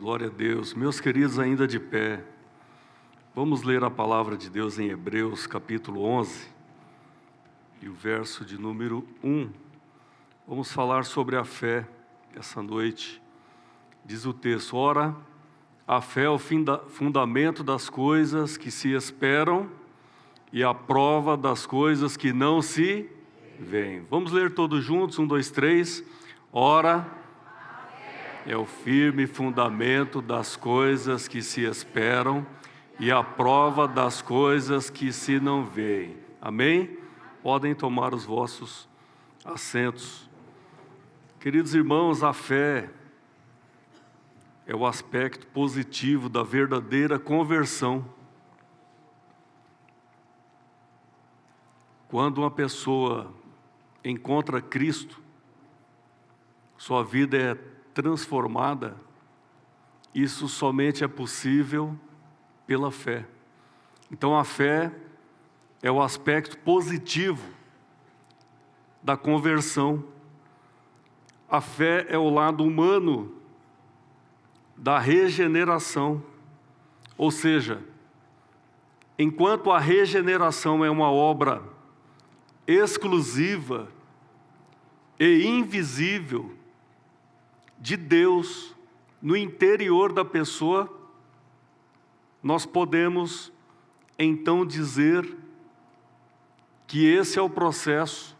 Glória a Deus. Meus queridos, ainda de pé, vamos ler a palavra de Deus em Hebreus, capítulo 11, e o verso de número 1. Vamos falar sobre a fé essa noite. Diz o texto: ora, a fé é o fundamento das coisas que se esperam e a prova das coisas que não se veem. Vamos ler todos juntos, 1, 2, 3. Ora, é o firme fundamento das coisas que se esperam e a prova das coisas que se não veem. Amém? Podem tomar os vossos assentos. Queridos irmãos, a fé é o aspecto positivo da verdadeira conversão. Quando uma pessoa encontra Cristo, sua vida é transformada. Isso somente é possível pela fé. Então a fé é o aspecto positivo da conversão. A fé é o lado humano da regeneração. Ou seja, enquanto a regeneração é uma obra exclusiva e invisível de Deus no interior da pessoa, nós podemos então dizer que esse é o processo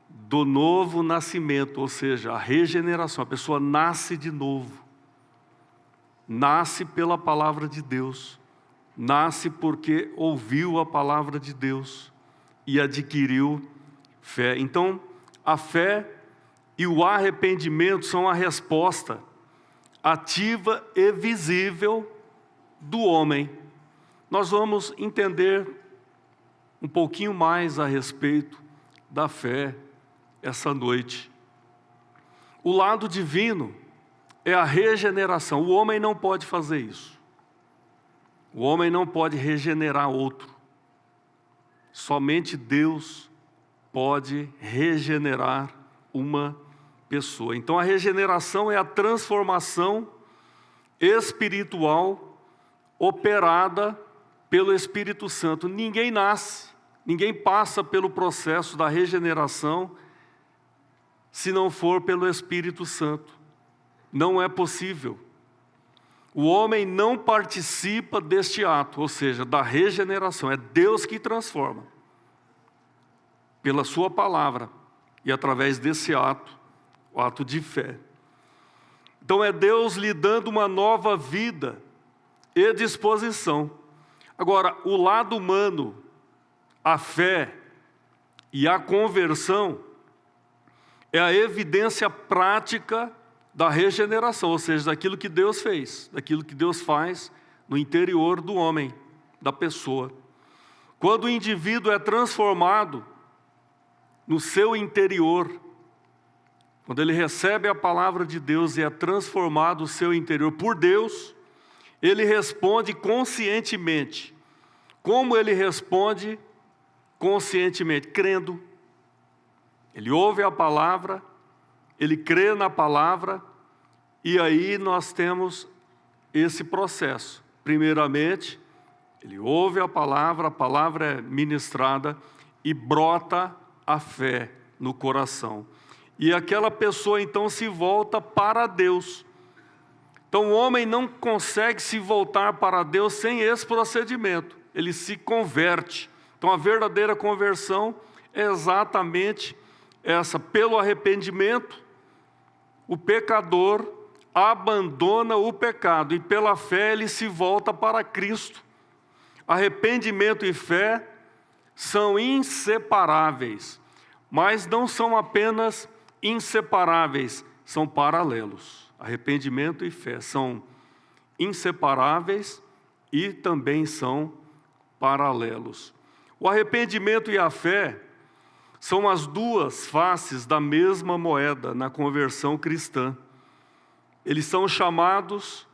do novo nascimento, ou seja, a regeneração. A pessoa nasce de novo, nasce pela palavra de Deus, nasce porque ouviu a palavra de Deus e adquiriu fé. Então, a fé e o arrependimento são a resposta ativa e visível do homem. Nós vamos entender um pouquinho mais a respeito da fé essa noite. O lado divino é a regeneração. O homem não pode fazer isso. O homem não pode regenerar outro. Somente Deus pode regenerar uma pessoa. Então a regeneração é a transformação espiritual operada pelo Espírito Santo. Ninguém nasce, ninguém passa pelo processo da regeneração se não for pelo Espírito Santo. Não é possível. O homem não participa deste ato, ou seja, da regeneração. É Deus que transforma pela sua palavra e através desse ato, o ato de fé. Então é Deus lhe dando uma nova vida e disposição. Agora, o lado humano, a fé e a conversão é a evidência prática da regeneração, ou seja, daquilo que Deus fez, daquilo que Deus faz no interior do homem, da pessoa. Quando o indivíduo é transformado no seu interior, quando ele recebe a palavra de Deus e é transformado o seu interior por Deus, ele responde conscientemente. Como ele responde conscientemente? Crendo. Ele ouve a palavra, ele crê na palavra, e aí nós temos esse processo. Primeiramente, ele ouve a palavra é ministrada e brota a fé no coração. E aquela pessoa então se volta para Deus. Então o homem não consegue se voltar para Deus sem esse procedimento. Ele se converte. Então a verdadeira conversão é exatamente essa. Pelo arrependimento, o pecador abandona o pecado e pela fé ele se volta para Cristo. Arrependimento e fé são inseparáveis, mas não são apenas inseparáveis, são paralelos. Arrependimento e fé são inseparáveis e também são paralelos. O arrependimento e a fé são as duas faces da mesma moeda na conversão cristã. Eles são chamados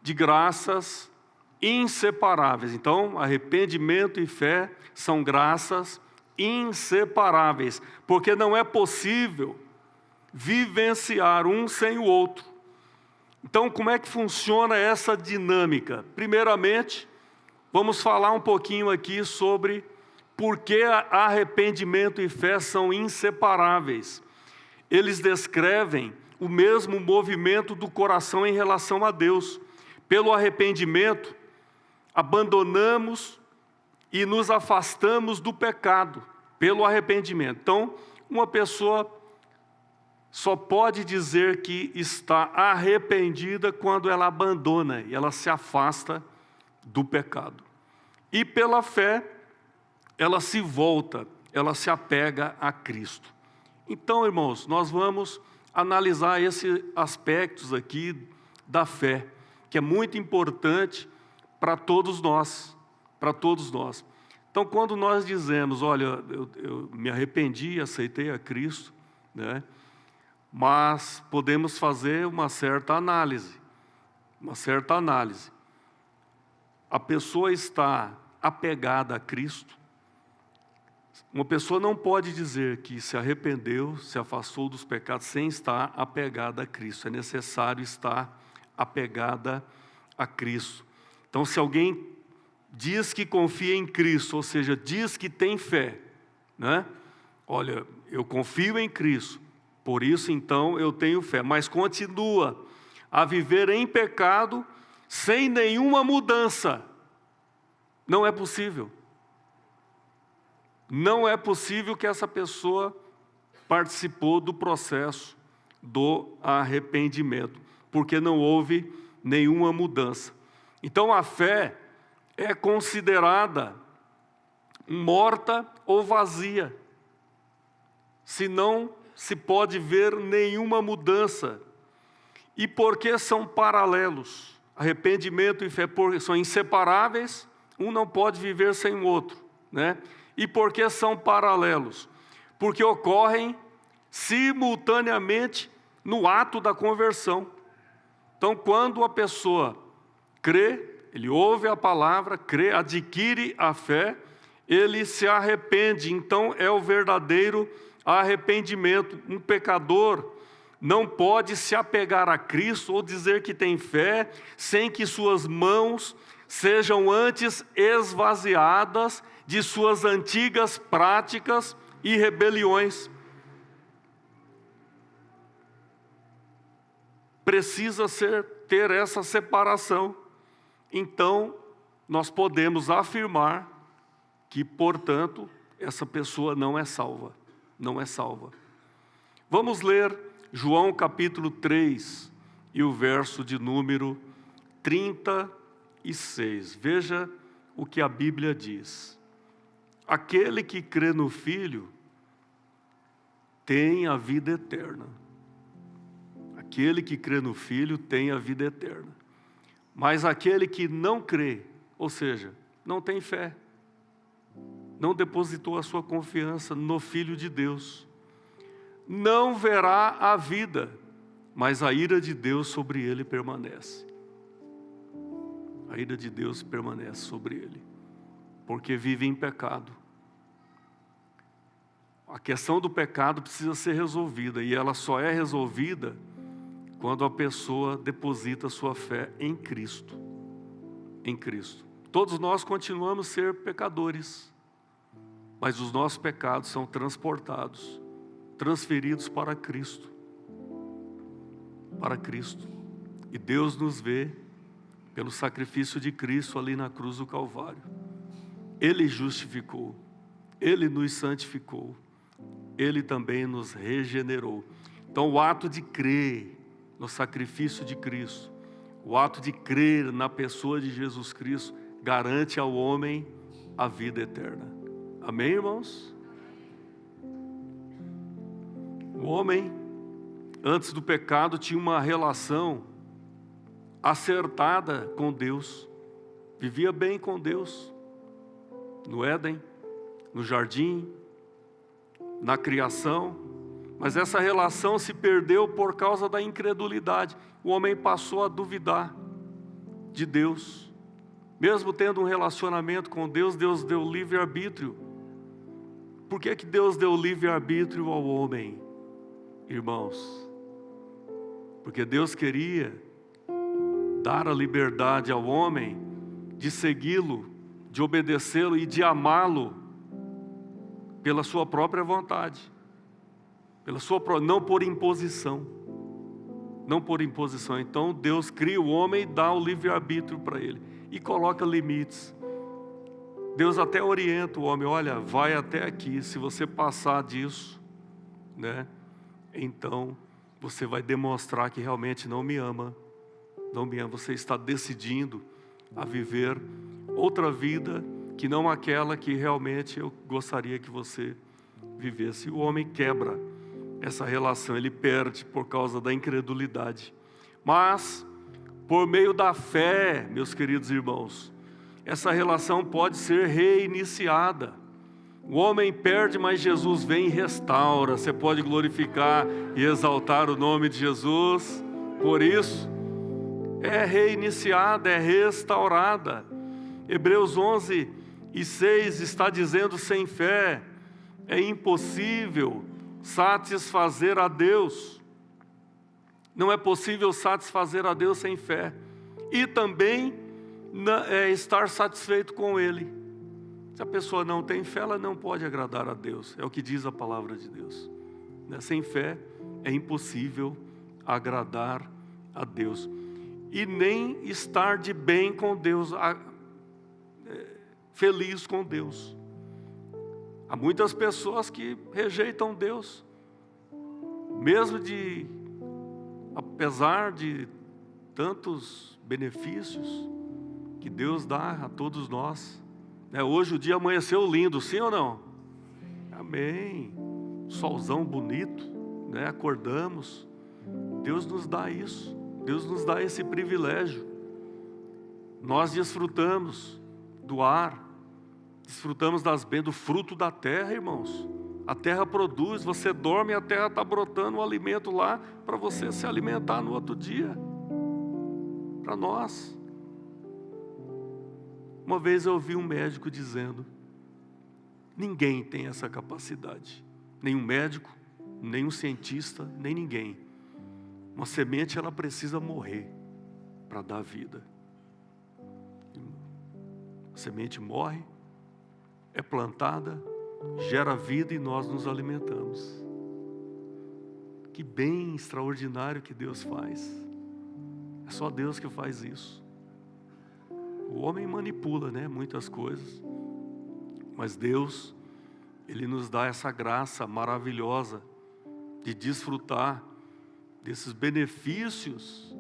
de graças inseparáveis. Então, arrependimento e fé são graças inseparáveis, porque não é possível vivenciar um sem o outro. Então, como é que funciona essa dinâmica? Primeiramente, vamos falar um pouquinho aqui sobre por que arrependimento e fé são inseparáveis. Eles descrevem o mesmo movimento do coração em relação a Deus. Pelo arrependimento, abandonamos e nos afastamos do pecado, pelo arrependimento. Então, uma pessoa só pode dizer que está arrependida quando ela abandona e ela se afasta do pecado. E pela fé, ela se volta, ela se apega a Cristo. Então, irmãos, nós vamos analisar esses aspectos aqui da fé, que é muito importante para todos nós, para todos nós. Então, quando nós dizemos, olha, eu me arrependi, aceitei a Cristo, né? Mas podemos fazer uma certa análise, A pessoa está apegada a Cristo. Uma pessoa não pode dizer que se arrependeu, se afastou dos pecados sem estar apegada a Cristo. É necessário estar apegada a Cristo. Então, se alguém diz que confia em Cristo, ou seja, diz que tem fé, né? Olha, eu confio em Cristo, por isso então eu tenho fé, mas continua a viver em pecado sem nenhuma mudança. Não é possível. Não é possível que essa pessoa participou do processo do arrependimento, porque não houve nenhuma mudança. Então a fé é considerada morta ou vazia, se não se pode ver nenhuma mudança. E por que são paralelos? Arrependimento e fé são inseparáveis, um não pode viver sem o outro, né? E por que são paralelos? Porque ocorrem simultaneamente no ato da conversão. Então, quando a pessoa crê, ele ouve a palavra, crê, adquire a fé, ele se arrepende. Então, é o verdadeiro arrependimento. Um pecador não pode se apegar a Cristo ou dizer que tem fé sem que suas mãos sejam antes esvaziadas de suas antigas práticas e rebeliões. Precisa ter essa separação. Então, nós podemos afirmar que, portanto, essa pessoa não é salva. Não é salva. Vamos ler João capítulo 3 e o verso de número 36. Veja o que a Bíblia diz. Aquele que crê no Filho tem a vida eterna. Aquele que crê no Filho tem a vida eterna. Mas aquele que não crê, ou seja, não tem fé, não depositou a sua confiança no Filho de Deus, não verá a vida, mas a ira de Deus sobre ele permanece. A ira de Deus permanece sobre ele, porque vive em pecado. A questão do pecado precisa ser resolvida, e ela só é resolvida quando a pessoa deposita sua fé em Cristo. Em Cristo. Todos nós continuamos a ser pecadores, mas os nossos pecados são transportados, transferidos para Cristo. Para Cristo. E Deus nos vê pelo sacrifício de Cristo ali na cruz do Calvário. Ele justificou, Ele nos santificou, Ele também nos regenerou. Então o ato de crer no sacrifício de Cristo, o ato de crer na pessoa de Jesus Cristo, garante ao homem a vida eterna. Amém, irmãos? O homem, antes do pecado, tinha uma relação acertada com Deus, vivia bem com Deus, no Éden, no jardim, na criação, mas essa relação se perdeu por causa da incredulidade. O homem passou a duvidar de Deus. Mesmo tendo um relacionamento com Deus, Deus deu livre-arbítrio. Por que Deus deu livre-arbítrio ao homem, irmãos? Porque Deus queria dar a liberdade ao homem de segui-lo, de obedecê-lo e de amá-lo pela sua própria vontade, não por imposição. Não por imposição. Então Deus cria o homem e dá o livre-arbítrio para ele e coloca limites. Deus até orienta o homem: olha, vai até aqui, se você passar disso, né, então você vai demonstrar que realmente não me ama. Não me ama. Você está decidindo a viver outra vida que não aquela que realmente eu gostaria que você vivesse. E o homem quebra essa relação, ele perde por causa da incredulidade. Mas, por meio da fé, meus queridos irmãos, essa relação pode ser reiniciada. O homem perde, mas Jesus vem e restaura. Você pode glorificar e exaltar o nome de Jesus. Por isso, é reiniciada, é restaurada. Hebreus 11:6 está dizendo: sem fé é impossível satisfazer a Deus. Não é possível satisfazer a Deus sem fé. E também estar satisfeito com Ele. Se a pessoa não tem fé, ela não pode agradar a Deus. É o que diz a palavra de Deus. Sem fé é impossível agradar a Deus. E nem estar de bem com Deus, feliz com Deus. Há muitas pessoas que rejeitam Deus, apesar de tantos benefícios que Deus dá a todos nós. Hoje o dia amanheceu lindo, sim ou não? Amém. Solzão bonito, acordamos. Deus nos dá isso, Deus nos dá esse privilégio. Nós desfrutamos do ar, desfrutamos do fruto da terra, irmãos. A terra produz, você dorme e a terra está brotando o alimento lá para você se alimentar no outro dia. Para nós. Uma vez eu ouvi um médico dizendo: ninguém tem essa capacidade. Nenhum médico, nenhum cientista, nem ninguém. Uma semente, ela precisa morrer para dar vida. A semente morre, é plantada, gera vida e nós nos alimentamos. Que bem extraordinário que Deus faz. É só Deus que faz isso. O homem manipula, muitas coisas. Mas Deus, Ele nos dá essa graça maravilhosa de desfrutar desses benefícios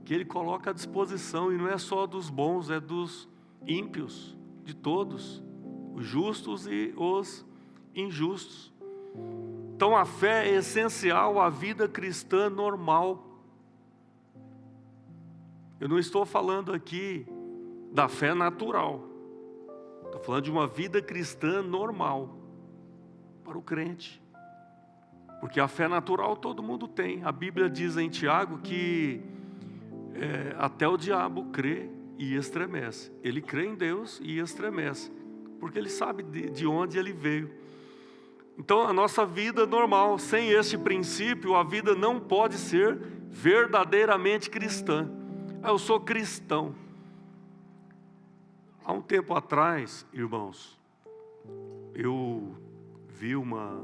que Ele coloca à disposição. E não é só dos bons, é dos ímpios, de todos, os justos e os injustos. Então a fé é essencial à vida cristã normal. Eu não estou falando aqui da fé natural. Estou falando de uma vida cristã normal para o crente. Porque a fé natural todo mundo tem. A Bíblia diz em Tiago que até o diabo crê e estremece. Ele crê em Deus e estremece, porque ele sabe de onde ele veio. Então a nossa vida normal, sem este princípio, a vida não pode ser verdadeiramente cristã. Eu sou cristão. Há um tempo atrás, irmãos, eu vi uma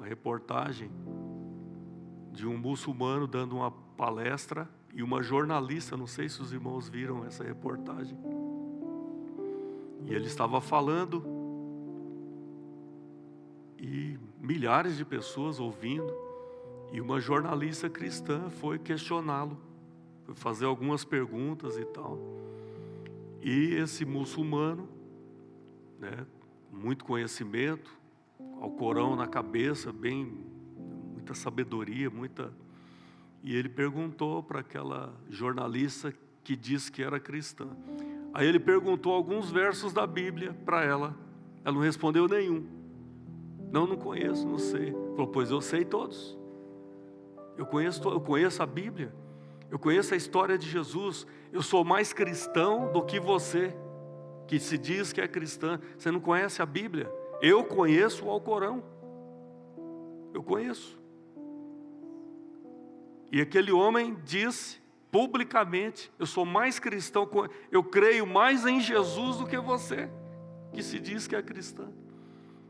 reportagem de um muçulmano dando uma palestra e uma jornalista, não sei se os irmãos viram essa reportagem, e ele estava falando e milhares de pessoas ouvindo, e uma jornalista cristã foi questioná-lo, foi fazer algumas perguntas e tal. E esse muçulmano, muito conhecimento, Alcorão na cabeça, muita sabedoria, e ele perguntou para aquela jornalista que disse que era cristã. Aí ele perguntou alguns versos da Bíblia para ela. Ela não respondeu nenhum. Não conheço, não sei. Falou: pois eu sei todos. Eu conheço a Bíblia. Eu conheço a história de Jesus. Eu sou mais cristão do que você, que se diz que é cristã. Você não conhece a Bíblia? Eu conheço o Alcorão. Eu conheço. E aquele homem disse publicamente: eu sou mais cristão, eu creio mais em Jesus do que você, que se diz que é cristã.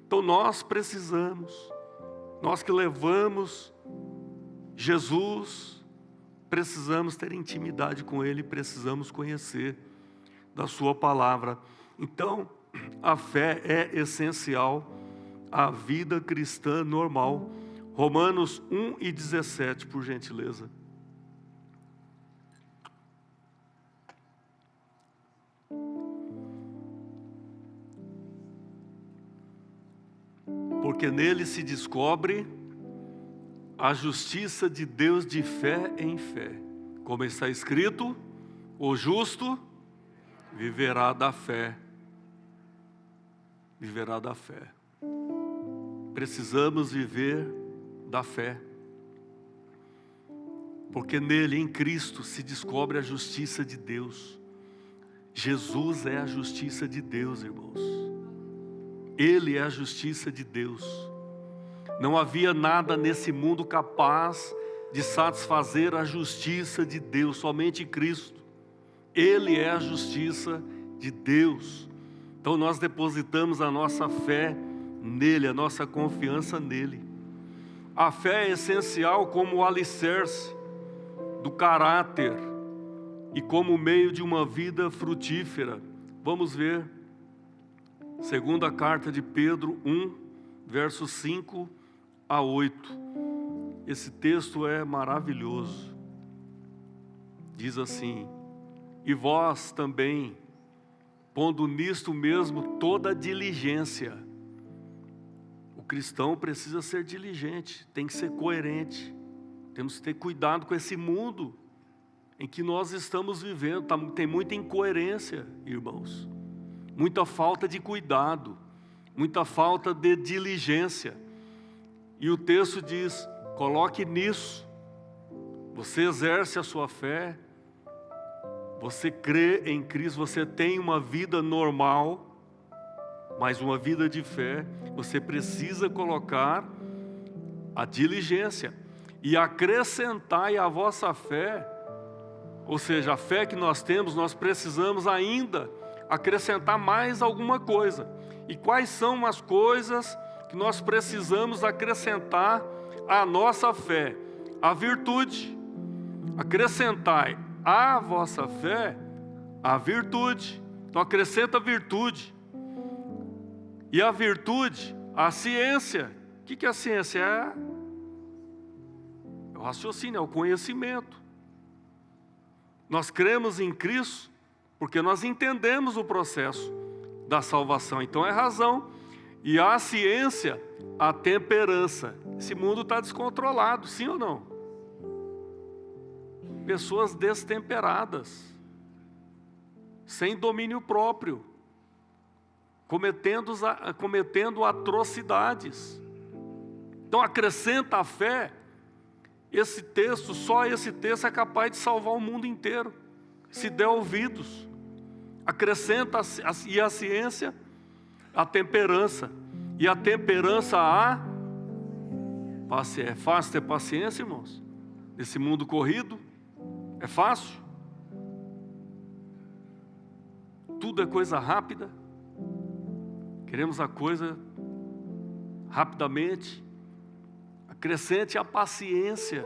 Então nós precisamos, nós que levamos Jesus, precisamos ter intimidade com Ele, precisamos conhecer da sua palavra. Então, a fé é essencial à vida cristã normal. Romanos 1:17, por gentileza. Porque nele se descobre a justiça de Deus de fé em fé. Como está escrito, o justo viverá da fé. Viverá da fé. Precisamos viver da fé. Porque nele, em Cristo, se descobre a justiça de Deus. Jesus é a justiça de Deus, irmãos. Ele é a justiça de Deus. Não havia nada nesse mundo capaz de satisfazer a justiça de Deus, somente Cristo. Ele é a justiça de Deus. Então nós depositamos a nossa fé nele, a nossa confiança nele. A fé é essencial como o alicerce do caráter e como meio de uma vida frutífera. Vamos ver, segunda carta de Pedro 1, versos 5 a 8. Esse texto é maravilhoso. Diz assim: e vós também, pondo nisto mesmo toda a diligência. O cristão precisa ser diligente, tem que ser coerente. Temos que ter cuidado com esse mundo em que nós estamos vivendo. Tem muita incoerência, irmãos. Muita falta de cuidado, muita falta de diligência. E o texto diz: coloque nisso. Você exerce a sua fé, você crê em Cristo, você tem uma vida normal, mas uma vida de fé. Você precisa colocar a diligência e acrescentai à vossa fé, ou seja, a fé que nós temos, nós precisamos ainda acrescentar mais alguma coisa. E quais são as coisas que nós precisamos acrescentar à nossa fé? A virtude. Acrescentai à vossa fé a virtude. Então acrescenta a virtude. E a virtude, a ciência. O que é a ciência? É o raciocínio, é o conhecimento. Nós cremos em Cristo porque nós entendemos o processo da salvação. Então é razão. E a ciência, a temperança. Esse mundo está descontrolado, sim ou não? Pessoas destemperadas, sem domínio próprio, cometendo atrocidades. Então acrescenta a fé. Esse texto, só esse texto é capaz de salvar o mundo inteiro, se der ouvidos. Acrescenta e a ciência, a temperança. E a temperança a paciência. É fácil ter paciência, irmãos? Nesse mundo corrido? É fácil? Tudo é coisa rápida. Queremos a coisa rapidamente. Acrescente a paciência.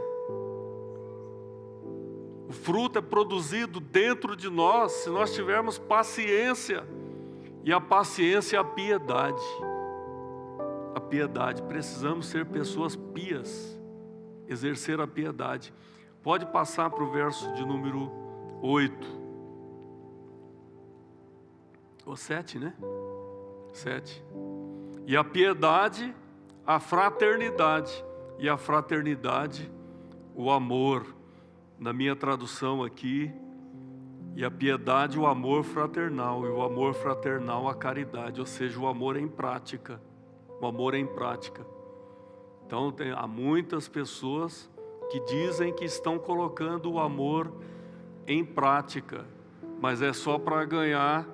O fruto é produzido dentro de nós se nós tivermos paciência. E a paciência é a piedade. A piedade. Precisamos ser pessoas pias. Exercer a piedade. Pode passar para o verso de número 8. Ou 7, né? 7. E a piedade, a fraternidade. E a fraternidade, o amor. Na minha tradução aqui, e a piedade, o amor fraternal. E o amor fraternal, a caridade. Ou seja, o amor em prática. O amor em prática. Então, há muitas pessoas que dizem que estão colocando o amor em prática, mas é só para ganhar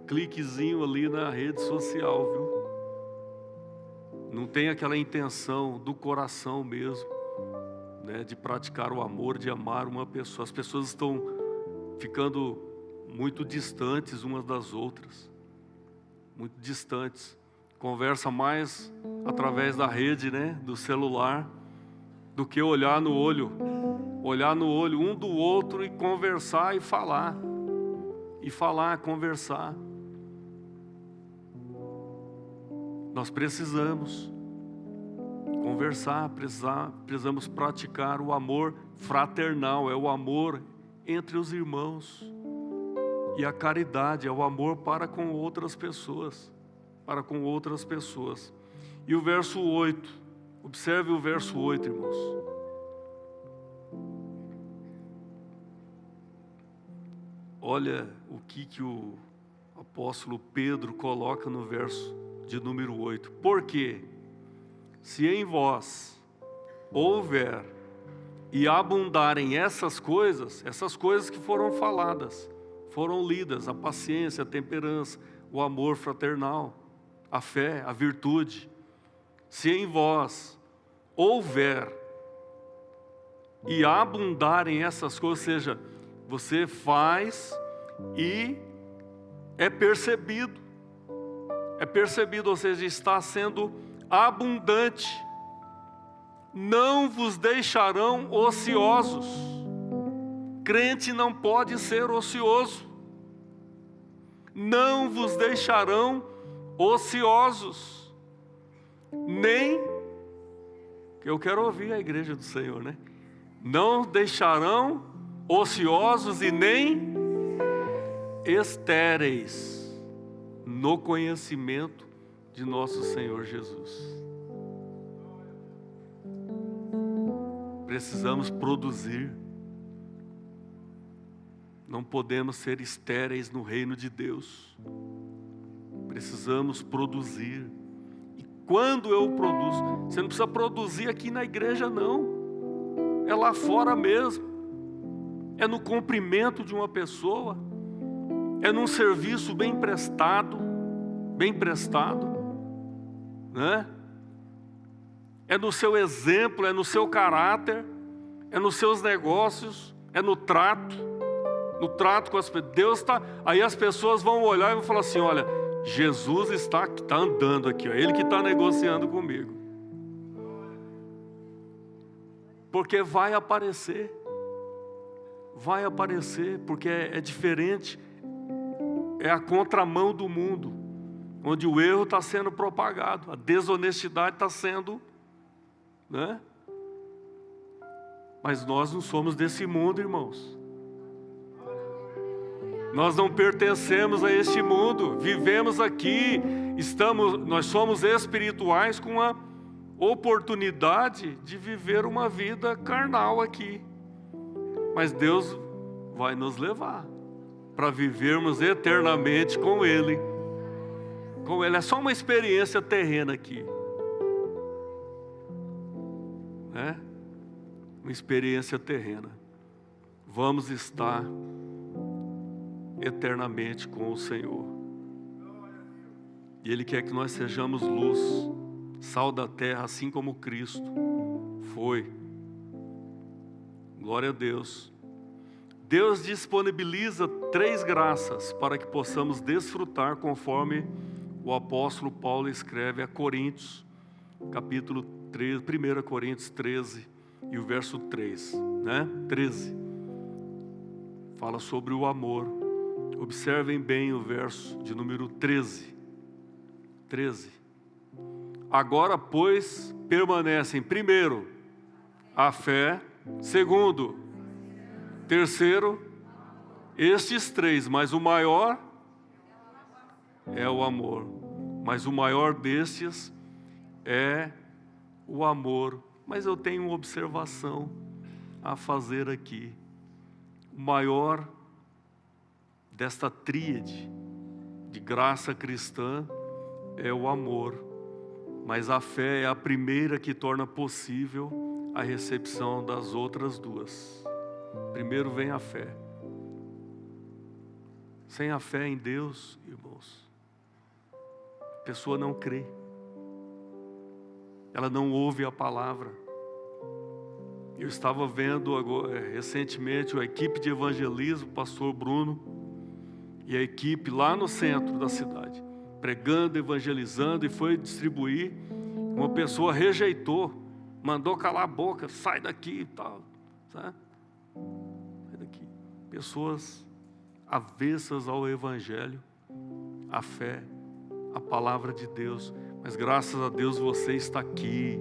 cliquezinho ali na rede social, viu? Não tem aquela intenção do coração mesmo né, de praticar o amor, de amar uma pessoa. As pessoas estão ficando muito distantes umas das outras, muito distantes. Conversa mais através da rede, né, do celular, do que olhar no olho um do outro e conversar e falar, conversar. Nós precisamos conversar, precisamos praticar o amor fraternal, é o amor entre os irmãos. E a caridade é o amor para com outras pessoas, E o verso 8, observe o verso 8, irmãos. Olha o que o apóstolo Pedro coloca no verso de número 8. Porque se em vós houver e abundarem essas coisas que foram faladas, foram lidas, a paciência, a temperança, o amor fraternal, a fé, a virtude. Se em vós houver e abundarem essas coisas, ou seja, você faz e é percebido, ou seja, está sendo abundante. Não vos deixarão ociosos. Crente não pode ser ocioso. Não vos deixarão ociosos. Nem, que eu quero ouvir a igreja do Senhor, né? Não deixarão ociosos e nem estéreis no conhecimento de nosso Senhor Jesus. Precisamos produzir. Não podemos ser estéreis no reino de Deus. Precisamos produzir. E quando eu produzo, você não precisa produzir aqui na igreja, não. É lá fora mesmo. É no cumprimento de uma pessoa. É num serviço bem prestado, né? É no seu exemplo, é no seu caráter, é nos seus negócios, é no trato com as pessoas. Deus está. Aí as pessoas vão olhar e vão falar assim: olha, Jesus está andando aqui, ó, Ele que está negociando comigo. Porque vai aparecer, porque é diferente. É a contramão do mundo, onde o erro está sendo propagado, a desonestidade está sendo, né? Mas nós não somos desse mundo, irmãos. Nós não pertencemos a este mundo, vivemos aqui, nós somos espirituais com a oportunidade de viver uma vida carnal aqui. Mas Deus vai nos levar para vivermos eternamente com Ele. É só uma experiência terrena aqui, né? Uma experiência terrena. Vamos estar eternamente com o Senhor. E Ele quer que nós sejamos luz, sal da terra, assim como Cristo foi. Glória a Deus. Deus disponibiliza 3 graças para que possamos desfrutar, conforme o apóstolo Paulo escreve a Coríntios, capítulo 13, 1 Coríntios 13 e o verso 3, né? 13. Fala sobre o amor. Observem bem o verso de número 13. Agora, pois, permanecem, primeiro, a fé, segundo, terceiro, estes 3, mas o maior é o amor. Mas o maior destes é o amor. Mas eu tenho uma observação a fazer aqui. O maior desta tríade de graça cristã é o amor. Mas a fé é a primeira que torna possível a recepção das outras 2. Primeiro vem a fé. Sem a fé em Deus, irmãos, a pessoa não crê. Ela não ouve a palavra. Eu estava vendo recentemente a equipe de evangelismo, o pastor Bruno, e a equipe lá no centro da cidade, pregando, evangelizando, e foi distribuir. Uma pessoa rejeitou, mandou calar a boca, sai daqui e tal, sabe? Sai daqui. Pessoas avessas ao evangelho, à fé, à palavra de Deus. Mas graças a Deus você está aqui,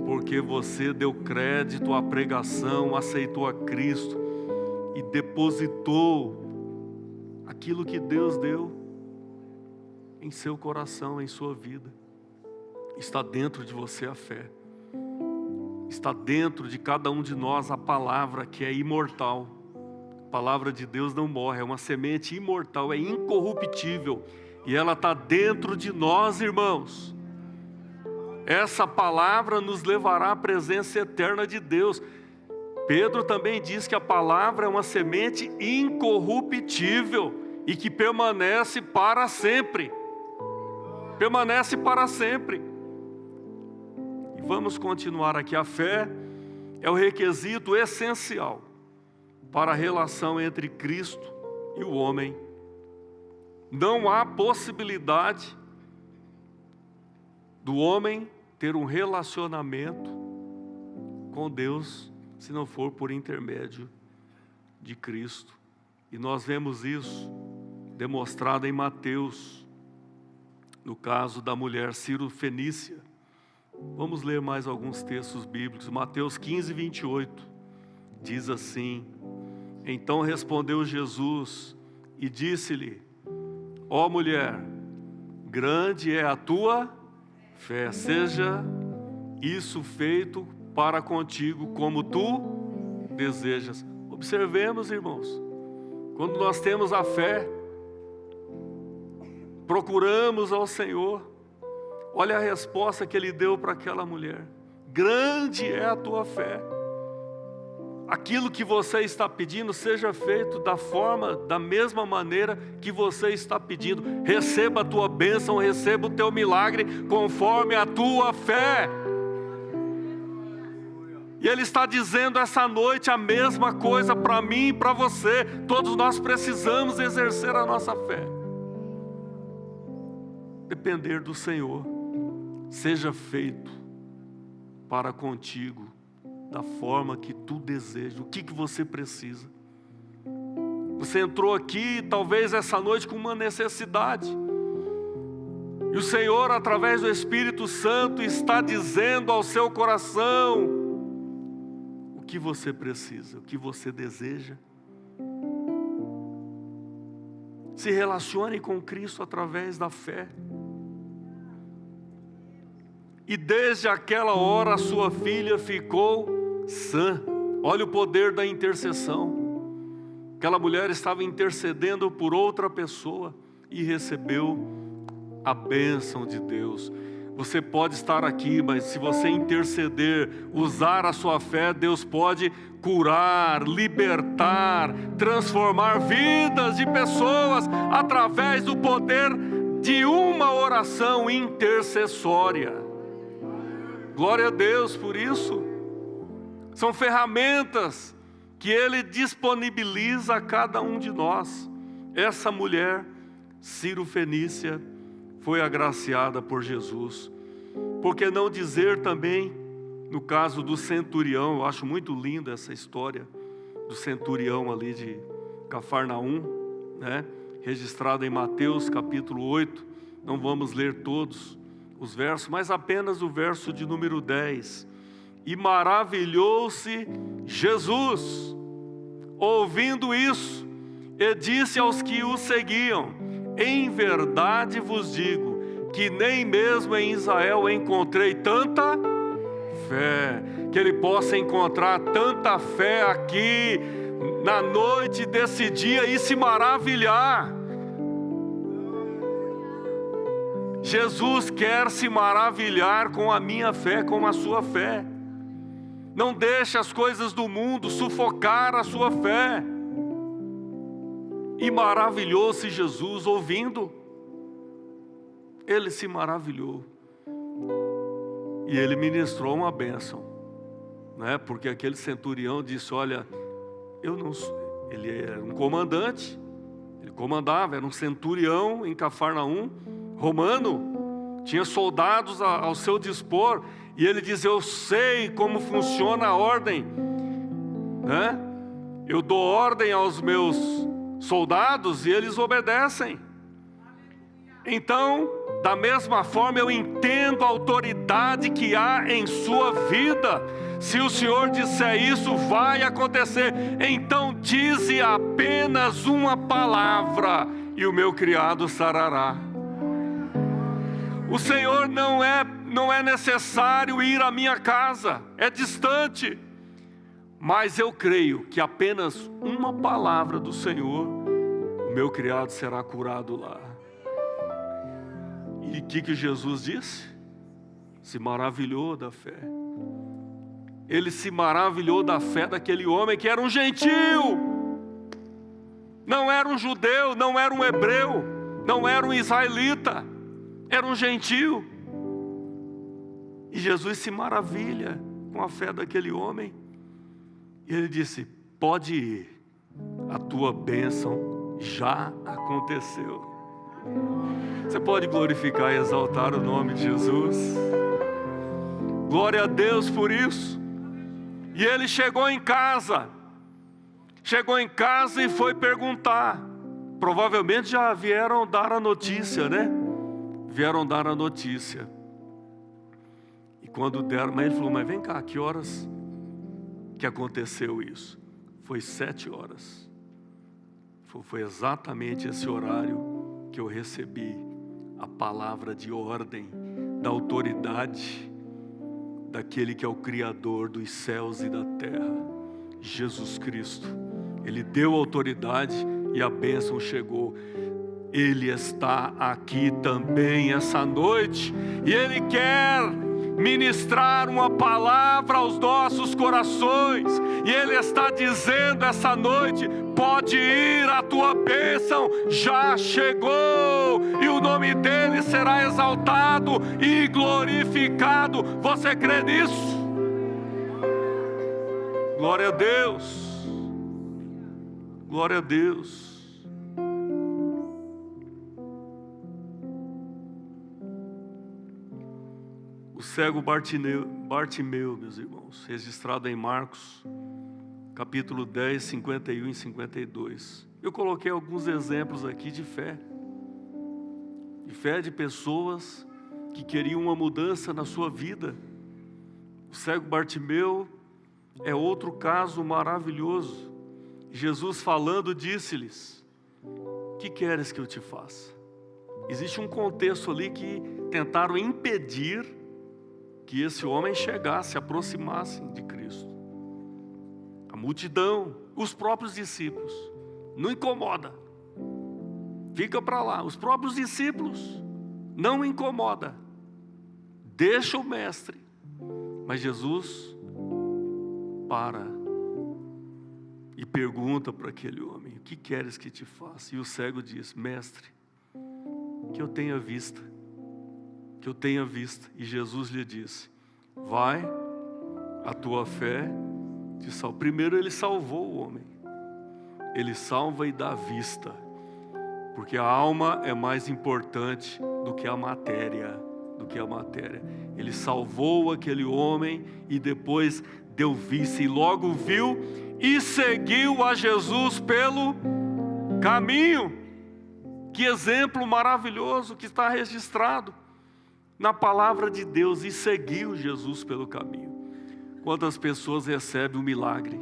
porque você deu crédito à pregação, aceitou a Cristo e depositou aquilo que Deus deu em seu coração, em sua vida. Está dentro de você a fé. Está dentro de cada um de nós a palavra que é imortal. A palavra de Deus não morre, é uma semente imortal, é incorruptível. E ela está dentro de nós, irmãos. Essa palavra nos levará à presença eterna de Deus. Pedro também diz que a palavra é uma semente incorruptível e que permanece para sempre. Permanece para sempre. E vamos continuar aqui. A fé é o requisito essencial para a relação entre Cristo e o homem. Não há possibilidade do homem ter um relacionamento com Deus se não for por intermédio de Cristo. E nós vemos isso demonstrado em Mateus, no caso da mulher Ciro-fenícia. Vamos ler mais alguns textos bíblicos. Mateus 15, 28, diz assim: Então respondeu Jesus e disse-lhe: Ó mulher, grande é a tua fé, seja isso feito para contigo como tu desejas. Observemos, irmãos, quando nós temos a fé, procuramos ao Senhor, olha a resposta que Ele deu para aquela mulher: grande é a tua fé. Aquilo que você está pedindo seja feito da mesma maneira que você está pedindo. Receba a tua bênção, receba o teu milagre conforme a tua fé. E Ele está dizendo essa noite a mesma coisa para mim e para você. Todos nós precisamos exercer a nossa fé. Depender do Senhor. Seja feito para contigo da forma que tu desejas. O que você precisa? Você entrou aqui talvez essa noite com uma necessidade, e o Senhor, através do Espírito Santo, está dizendo ao seu coração o que você precisa, o que você deseja. Se relacione com Cristo através da fé. E desde aquela hora a sua filha ficou sã. Olha o poder da intercessão. Aquela mulher estava intercedendo por outra pessoa e recebeu a bênção de Deus. Você pode estar aqui, mas se você interceder, usar a sua fé, Deus pode curar, libertar, transformar vidas de pessoas através do poder de uma oração intercessória. Glória a Deus por isso. São ferramentas que Ele disponibiliza a cada um de nós. Essa mulher, Ciro-fenícia, foi agraciada por Jesus. Por que não dizer também, no caso do centurião, eu acho muito linda essa história do centurião ali de Cafarnaum, né? Registrada em Mateus capítulo 8, não vamos ler todos os versos, mas apenas o verso de número 10. E maravilhou-se Jesus, ouvindo isso, e disse aos que o seguiam: em verdade vos digo, que nem mesmo em Israel encontrei tanta fé. Que ele possa encontrar tanta fé aqui, na noite desse dia, e se maravilhar. Jesus quer se maravilhar com a minha fé, com a sua fé. Não deixe as coisas do mundo sufocar a sua fé. E maravilhou-se Jesus ouvindo. Ele se maravilhou. E ele ministrou uma bênção, né? Porque aquele centurião disse, olha, eu não sou... Ele era um comandante, ele comandava, era um centurião em Cafarnaum, romano, tinha soldados ao seu dispor, e ele diz, eu sei como funciona a ordem, né? Eu dou ordem aos meus soldados e eles obedecem. Então, da mesma forma, eu entendo a autoridade que há em sua vida. Se o Senhor disser isso, vai acontecer. Então dize apenas uma palavra e o meu criado sarará. O Senhor não é necessário ir à minha casa, é distante. Mas eu creio que apenas uma palavra do Senhor, o meu criado será curado lá. E o que Jesus disse? Se maravilhou da fé. Ele se maravilhou da fé daquele homem que era um gentil. Não era um judeu, não era um hebreu, não era um israelita. Era um gentil. E Jesus se maravilha com a fé daquele homem. E ele disse, pode ir, a tua bênção já aconteceu. Você pode glorificar e exaltar o nome de Jesus? Glória a Deus por isso. E ele chegou em casa e foi perguntar. Provavelmente já vieram dar a notícia, né? Vieram dar a notícia. E quando deram, mas ele falou, mas vem cá, que horas que aconteceu isso? Foi 7 horas. Foi exatamente esse horário que eu recebi a palavra de ordem, da autoridade, daquele que é o Criador dos céus e da terra, Jesus Cristo. Ele deu autoridade e a bênção chegou. Ele está aqui também essa noite e Ele quer ministrar uma palavra aos nossos corações, e Ele está dizendo essa noite, pode ir, a tua bênção já chegou, e o nome dEle será exaltado e glorificado. Você crê nisso? Glória a Deus, glória a Deus. O cego Bartimeu, meus irmãos, registrado em Marcos, capítulo 10, 51 e 52. Eu coloquei alguns exemplos aqui de fé de pessoas que queriam uma mudança na sua vida. O cego Bartimeu é outro caso maravilhoso. Jesus falando disse-lhes, que queres que eu te faça? Existe um contexto ali que tentaram impedir que esse homem chegasse, se aproximasse de Cristo. A multidão, os próprios discípulos, não incomoda, fica para lá. Os próprios discípulos, não incomoda, deixa o mestre. Mas Jesus para e pergunta para aquele homem, o que queres que te faça? E o cego diz, mestre, que eu tenha vista. Que eu tenha vista. E Jesus lhe disse, vai, a tua fé te salva. Primeiro ele salvou o homem. Ele salva e dá vista. Porque a alma é mais importante do que a matéria. Ele salvou aquele homem e depois deu vista. E logo viu e seguiu a Jesus pelo caminho. Que exemplo maravilhoso que está registrado na palavra de Deus, e seguiu Jesus pelo caminho. Quantas pessoas recebem um milagre?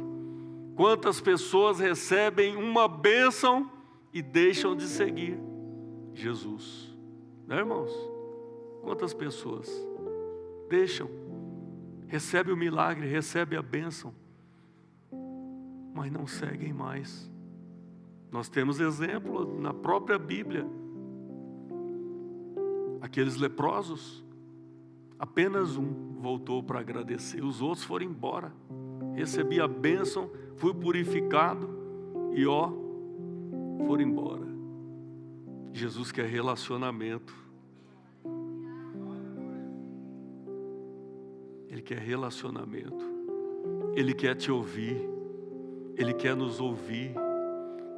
Quantas pessoas recebem uma bênção e deixam de seguir Jesus? Né, irmãos? Quantas pessoas deixam, recebem o milagre, recebem a bênção, mas não seguem mais. Nós temos exemplo na própria Bíblia. Aqueles leprosos, apenas um voltou para agradecer, os outros foram embora. Recebi a bênção, fui purificado e foram embora. Jesus quer relacionamento. Ele quer relacionamento. Ele quer te ouvir, Ele quer nos ouvir,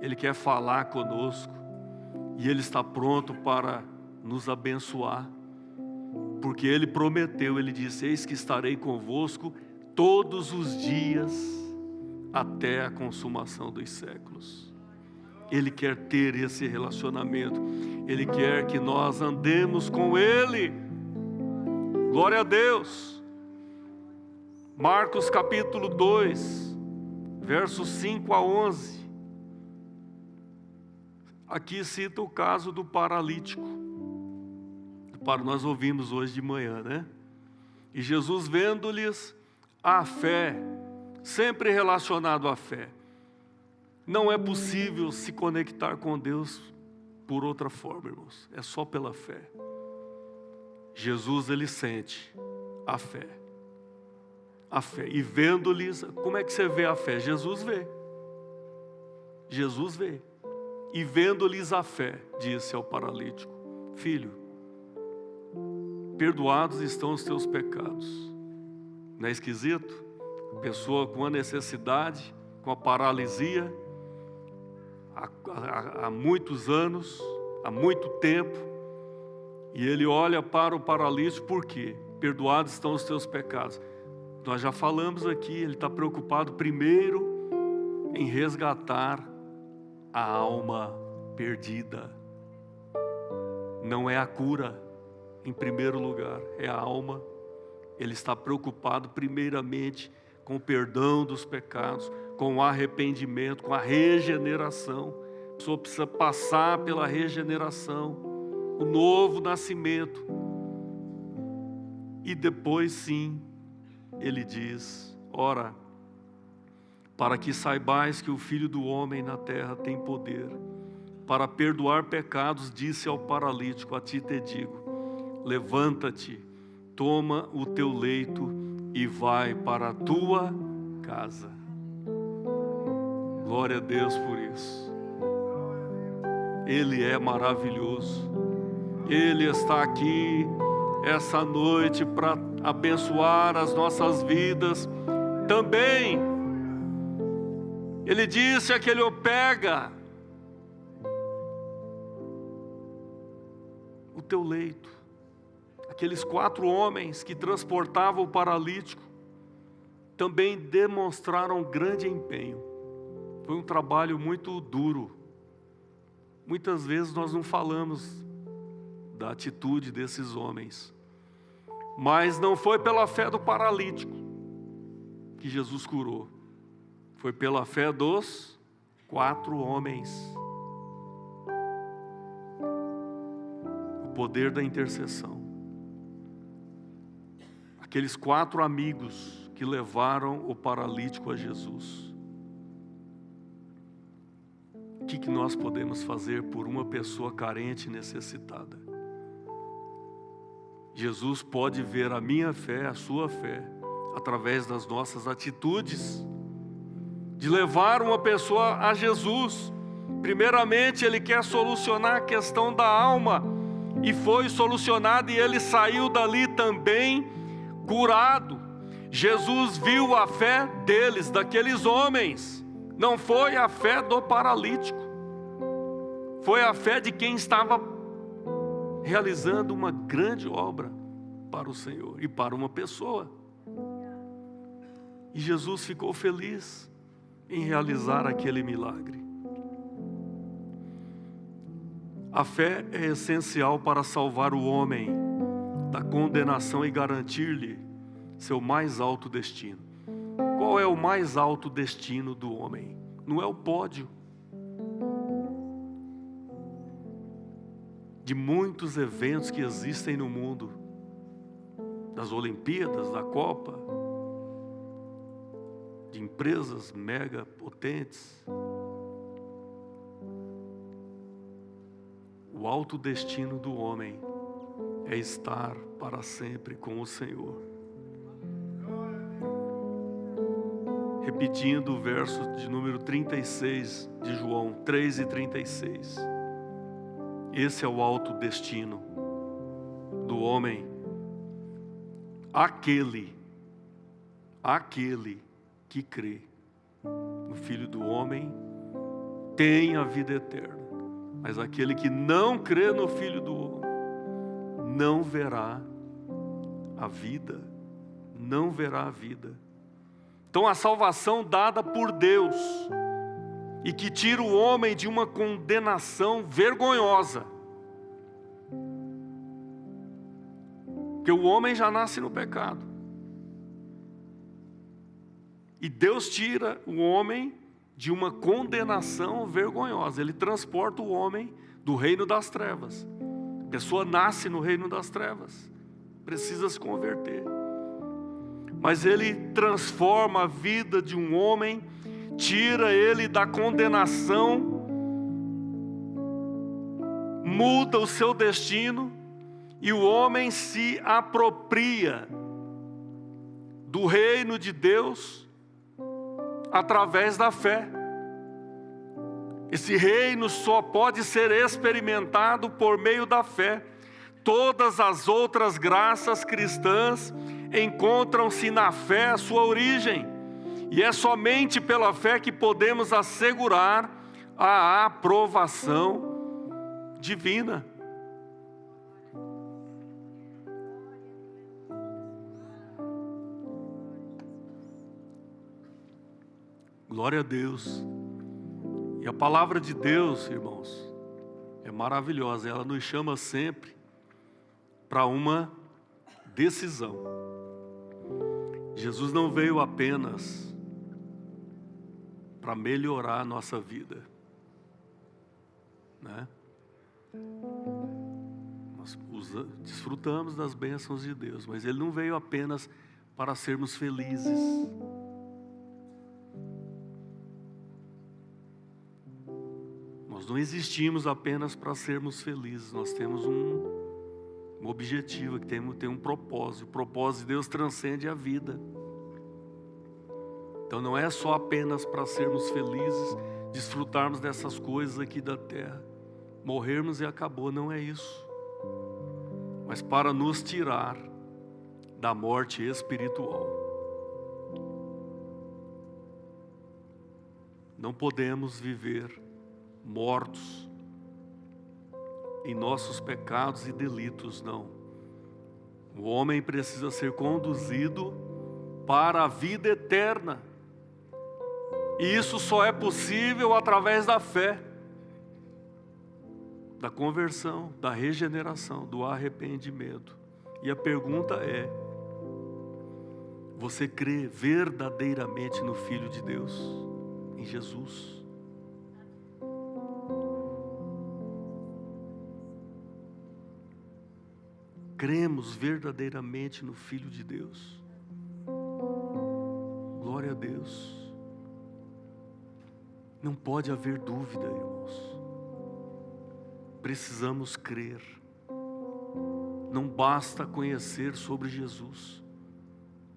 Ele quer falar conosco, e Ele está pronto para nos abençoar, porque Ele prometeu, Ele disse: eis que estarei convosco todos os dias, até a consumação dos séculos. Ele quer ter esse relacionamento, Ele quer que nós andemos com Ele. Glória a Deus. Marcos capítulo 2, versos 5 a 11. Aqui cita o caso do paralítico. Nós ouvimos hoje de manhã, né? E Jesus, vendo-lhes a fé, sempre relacionado à fé. Não é possível se conectar com Deus por outra forma, irmãos. É só pela fé. Jesus, ele sente a fé. A fé. E vendo-lhes, como é que você vê a fé? Jesus vê. Jesus vê. E vendo-lhes a fé, disse ao paralítico: filho, perdoados estão os teus pecados. Não é esquisito? Pessoa com a necessidade, com a paralisia, há muitos anos, há muito tempo, e ele olha para o paralítico, por quê? Perdoados estão os teus pecados. Nós já falamos aqui, ele está preocupado primeiro em resgatar a alma perdida. Não é a cura, em primeiro lugar, é a alma. Ele está preocupado primeiramente com o perdão dos pecados, com o arrependimento, com a regeneração. A pessoa precisa passar pela regeneração, o novo nascimento. E depois sim, ele diz: ora, para que saibais que o Filho do Homem na terra tem poder para perdoar pecados, disse ao paralítico: a ti te digo, levanta-te, toma o teu leito e vai para a tua casa. Glória a Deus por isso. Ele é maravilhoso. Ele está aqui essa noite para abençoar as nossas vidas. Também, ele disse que ele pega o teu leito. Aqueles 4 homens que transportavam o paralítico também demonstraram grande empenho. Foi um trabalho muito duro. Muitas vezes nós não falamos da atitude desses homens, mas não foi pela fé do paralítico que Jesus curou, foi pela fé dos 4 homens. O poder da intercessão. Aqueles 4 amigos que levaram o paralítico a Jesus. O que nós podemos fazer por uma pessoa carente e necessitada? Jesus pode ver a minha fé, a sua fé, através das nossas atitudes, de levar uma pessoa a Jesus. Primeiramente, Ele quer solucionar a questão da alma, e foi solucionado, e ele saiu dali também curado. Jesus viu a fé deles, daqueles homens. Não foi a fé do paralítico, foi a fé de quem estava realizando uma grande obra para o Senhor e para uma pessoa. E Jesus ficou feliz em realizar aquele milagre. A fé é essencial para salvar o homem da condenação e garantir-lhe seu mais alto destino. Qual é o mais alto destino do homem? Não é o pódio de muitos eventos que existem no mundo, das Olimpíadas, da Copa, de empresas mega potentes. O alto destino do homem é estar para sempre com o Senhor. Repetindo o verso de número 36 de João 3:36. Esse é o alto destino do homem. Aquele que crê no Filho do Homem tem a vida eterna. Mas aquele que não crê no Filho do Homem não verá a vida. Não verá a vida. Então a salvação dada por Deus e que tira o homem de uma condenação vergonhosa. Porque o homem já nasce no pecado. E Deus tira o homem de uma condenação vergonhosa. Ele transporta o homem do reino das trevas. A pessoa nasce no reino das trevas. Precisa se converter. Mas Ele transforma a vida de um homem, tira ele da condenação, muda o seu destino, e o homem se apropria do reino de Deus através da fé. Esse reino só pode ser experimentado por meio da fé. Todas as outras graças cristãs encontram-se na fé a sua origem. E é somente pela fé que podemos assegurar a aprovação divina. Glória a Deus. E a palavra de Deus, irmãos, é maravilhosa. Ela nos chama sempre para uma decisão. Jesus não veio apenas para melhorar a nossa vida, né? Nós desfrutamos das bênçãos de Deus, mas Ele não veio apenas para sermos felizes. Nós não existimos apenas para sermos felizes. Nós temos um objetivo, que tem um propósito. O propósito de Deus transcende a vida. Então não é só apenas para sermos felizes, desfrutarmos dessas coisas aqui da terra, morrermos e acabou, não é isso. Mas para nos tirar da morte espiritual. Não podemos viver mortos em nossos pecados e delitos, não. O homem precisa ser conduzido para a vida eterna. E isso só é possível através da fé, da conversão, da regeneração, do arrependimento. E a pergunta é: você crê verdadeiramente no Filho de Deus, em Jesus? Cremos verdadeiramente no Filho de Deus? Glória a Deus. Não pode haver dúvida, irmãos. Precisamos crer. Não basta conhecer sobre Jesus.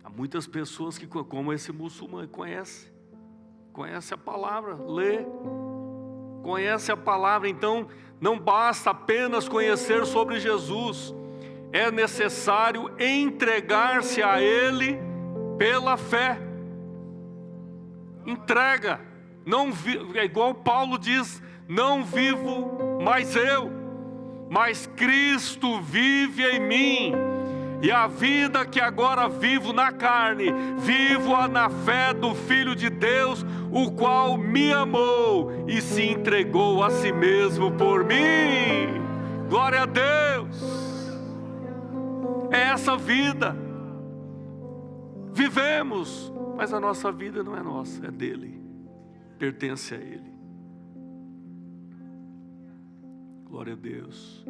Há muitas pessoas que, como esse muçulmano, conhece a palavra, lê, conhece a palavra. Então, não basta apenas conhecer sobre Jesus. É necessário entregar-se a Ele pela fé. Entrega. É igual Paulo diz: não vivo mais eu, mas Cristo vive em mim. E a vida que agora vivo na carne, vivo-a na fé do Filho de Deus, o qual me amou e se entregou a si mesmo por mim. Glória a Deus. É essa vida. Vivemos, mas a nossa vida não é nossa, é dele. Pertence a Ele. Glória a Deus.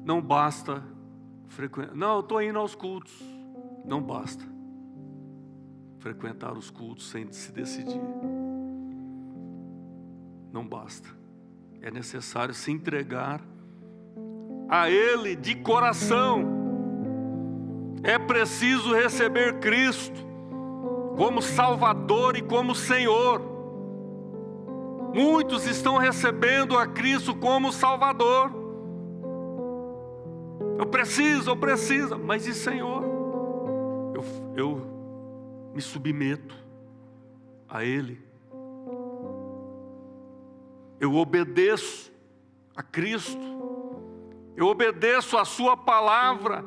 Não basta frequentar. Não, eu estou indo aos cultos. Não basta frequentar os cultos sem se decidir. Não basta. É necessário se entregar a Ele de coração. É preciso receber Cristo como Salvador e como Senhor. Muitos estão recebendo a Cristo como Salvador. Eu preciso, mas e Senhor? me submeto a Ele. Eu obedeço a Cristo. Eu obedeço a sua palavra.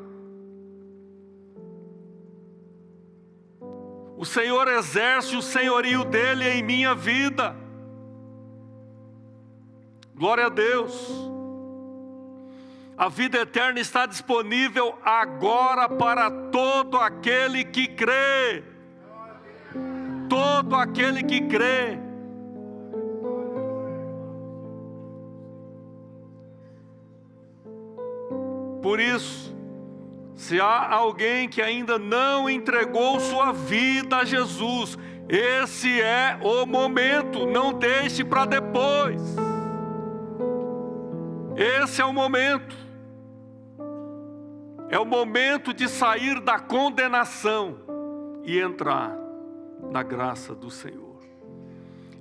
O Senhor exerce o senhorio dele em minha vida. Glória a Deus. A vida eterna está disponível agora para todo aquele que crê. Todo aquele que crê. Por isso, se há alguém que ainda não entregou sua vida a Jesus, esse é o momento, não deixe para depois. Esse é o momento. É o momento de sair da condenação e entrar na graça do Senhor.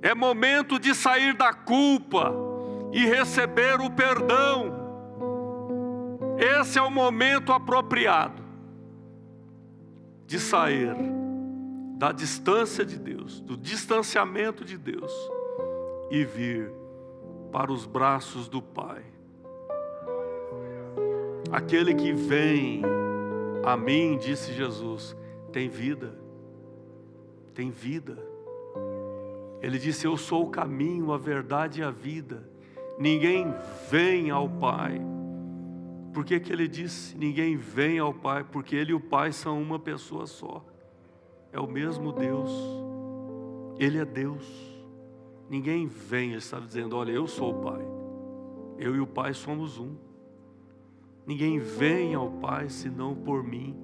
É momento de sair da culpa e receber o perdão. Esse é o momento apropriado de sair da distância de Deus, do distanciamento de Deus e vir para os braços do Pai. Aquele que vem a mim, disse Jesus, tem vida. Tem vida. Ele disse, eu sou o caminho, a verdade e a vida. Ninguém vem ao Pai. Por que que ele disse, ninguém vem ao Pai? Porque ele e o Pai são uma pessoa só. É o mesmo Deus. Ele é Deus. Ninguém vem, ele está dizendo, olha, eu sou o Pai. Eu e o Pai somos um. Ninguém vem ao Pai senão por mim.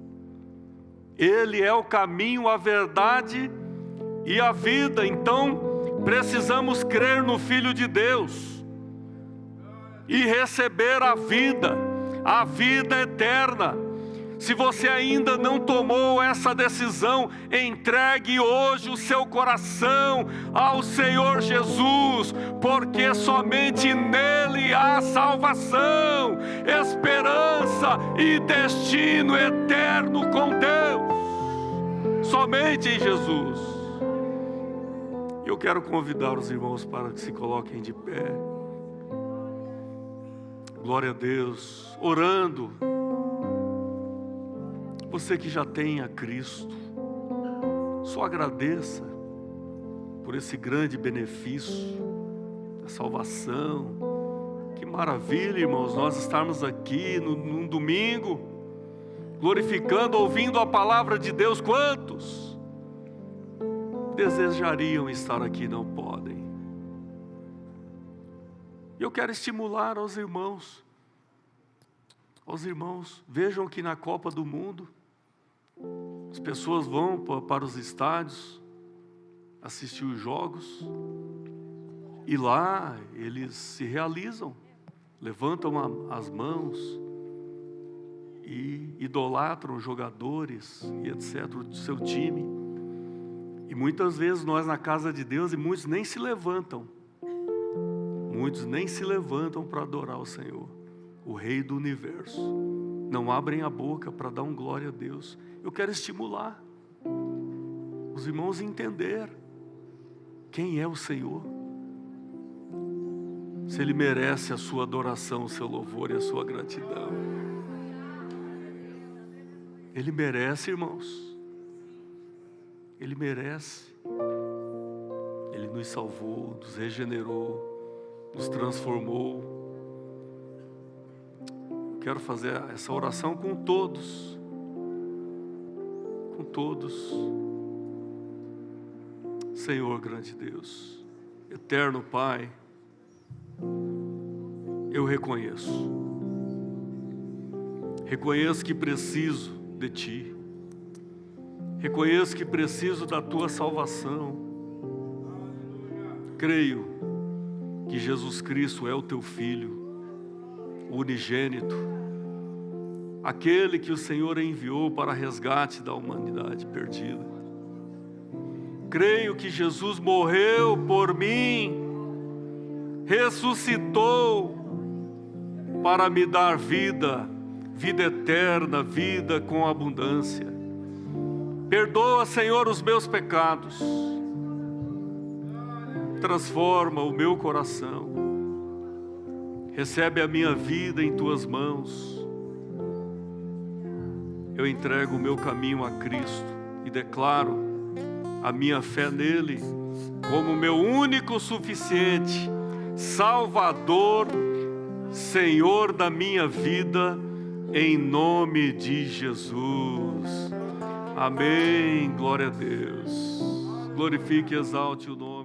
Ele é o caminho, a verdade e a vida. Então, precisamos crer no Filho de Deus e receber a vida eterna. Se você ainda não tomou essa decisão, entregue hoje o seu coração ao Senhor Jesus, porque somente nele há salvação, esperança e destino eterno com Deus. Somente em Jesus. Eu quero convidar os irmãos para que se coloquem de pé. Glória a Deus. Orando. Você que já tem a Cristo, só agradeça por esse grande benefício da salvação. Que maravilha, irmãos, nós estarmos aqui num domingo, glorificando, ouvindo a palavra de Deus. Quantos desejariam estar aqui e não podem? Eu quero estimular aos irmãos, vejam que na Copa do Mundo, as pessoas vão para os estádios assistir os jogos e lá eles se realizam, levantam as mãos e idolatram os jogadores e etc, do seu time. E muitas vezes nós na casa de Deus, e muitos nem se levantam para adorar o Senhor, o Rei do Universo. Não abrem a boca para dar glória a Deus. Eu quero estimular os irmãos a entender quem é o Senhor. Se Ele merece a sua adoração, o seu louvor e a sua gratidão. Ele merece, irmãos. Ele merece. Ele nos salvou, nos regenerou, nos transformou. Quero fazer essa oração com todos. Com todos. Senhor, grande Deus, eterno Pai, eu reconheço que preciso de Ti, reconheço que preciso da Tua salvação, creio que Jesus Cristo é o Teu Filho, o unigênito, aquele que o Senhor enviou para resgate da humanidade perdida. Creio que Jesus morreu por mim, ressuscitou para me dar vida, vida eterna, vida com abundância. Perdoa, Senhor, os meus pecados. Transforma o meu coração. Recebe a minha vida em tuas mãos. Eu entrego o meu caminho a Cristo e declaro a minha fé nele como meu único suficiente Salvador, Senhor da minha vida, em nome de Jesus. Amém. Glória a Deus. Glorifique e exalte o nome.